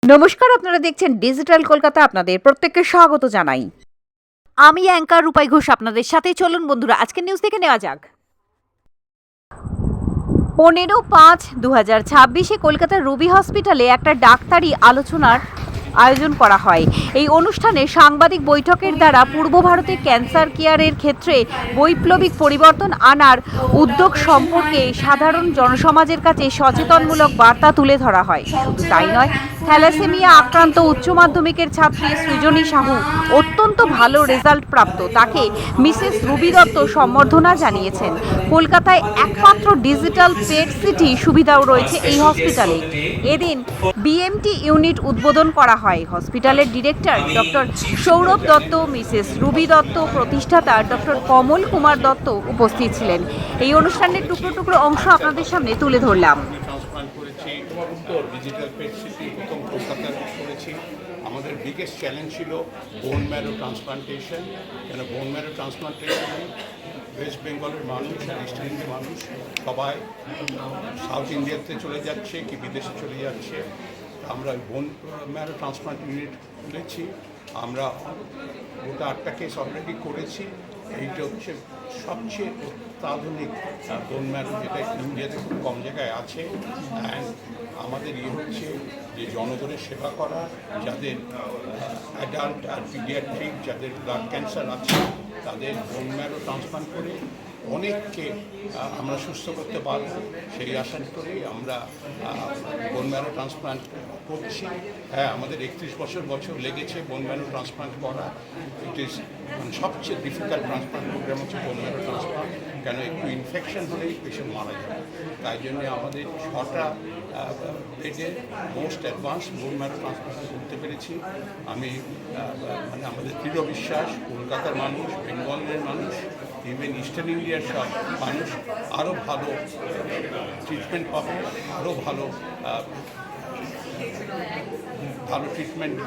নমস্কার, আপনারা দেখছেন ডিজিটাল কলকাতা। আপনাদের প্রত্যেককে স্বাগত জানাই। আমি অ্যাঙ্কার রূপাই ঘোষ আপনাদের সাথে। চলুন বন্ধুরা, আজকের নিউজ দেখে নেওয়া যাক। 15/5/2026 কলকাতার রুবি হসপিটালে একটা ডাক্তারি আলোচনার আয়োজন করা হয়। এই অনুষ্ঠানে সাংবাদিক বৈঠকের দ্বারা পূর্ব ভারতে ক্যান্সার কেয়ারের ক্ষেত্রে বৈপ্লবিক পরিবর্তন আনার উদ্যোগ সম্পর্কে সাধারণ জনসমাজের কাছে সচেতনমূলক বার্তা তুলে ধরা হয়। শুধু তাই নয়, থ্যালাসেমিয়া আক্রান্ত উচ্চ মাধ্যমিকের ছাত্রী সৃজনী সাহু অত্যন্ত ভালো রেজাল্ট প্রাপ্ত, তাকে মিসেস রুবি দত্ত সম্বর্ধনা জানিয়েছেন। কলকাতায় একমাত্র ডিজিটাল পেট সিটি সুবিধাও রয়েছে এই হসপিটালে। এদিন বিএমটি ইউনিট উদ্বোধন করা হয়। হসপিটালের director doctor Sourav Dutta, Mrs Ruby Dutta, প্রতিষ্ঠাতা ডক্টর কমল কুমার দত্ত উপস্থিত ছিলেন। এই অনুষ্ঠানের টুকরো টুকরো অংশ আপনাদের সামনে তুলে ধরলাম। ডিজিটাল পেট সিটি প্রথম কলকাতায় করেছি। আমাদের বিগেস্ট চ্যালেঞ্জ ছিল বোন ম্যারো ট্রান্সপ্লান্টেশন। কেন বোন ম্যারো ট্রান্সপ্লান্টেশন ওয়েস্ট বেঙ্গলের মানুষ আর ইস্টার্ন ইন্ডিয়ার মানুষ সবাই সাউথ ইন্ডিয়াতে চলে যাচ্ছে কি বিদেশে চলে যাচ্ছে। আমরা বোন ম্যারো ট্রান্সপ্লান্ট ইউনিট খুলেছি। আমরা গোটা 8টা কেস অলরেডি করেছি। এইটা হচ্ছে সবচেয়ে অত্যাধুনিক বোন ম্যারো, যেটা ইন্ডিয়াতে খুব কম জায়গায় আছে। অ্যান্ড আমাদের হচ্ছে যে জনগণের সেবা করা, যাদের অ্যাডাল্ট আর পিডিয়াট্রিক যাদের ব্লাড ক্যান্সার আছে তাদের বোন ম্যারো ট্রান্সপ্লান্ট করে অনেককে আমরা সুস্থ করতে পারব, সেই আশা করেই আমরা বোন ম্যারো ট্রান্সপ্লান্ট করছি। হ্যাঁ, আমাদের 31 বছর লেগেছে বোন ম্যারো ট্রান্সপ্লান্ট করা। ইট ইজ সবচেয়ে ডিফিকাল্ট ট্রান্সপ্লান্ট প্রোগ্রাম হচ্ছে বোন ম্যারো ট্রান্সপ্লান্ট। কেন একটু ইনফেকশন হলেই পেশেন্ট মারা যায়। তাই জন্যে আমাদের 6টা বেডে most advance bone marrow transplant করতে পেরেছি। আমি আমাদের দৃঢ় বিশ্বাস কলকাতার মানুষ, বেঙ্গলের মানুষ, ইভেন ইস্টার্ন ইন্ডিয়ার সব মানুষ আরও ভালো ট্রিটমেন্ট পাবে, আরও ভালো ট্রিটমেন্ট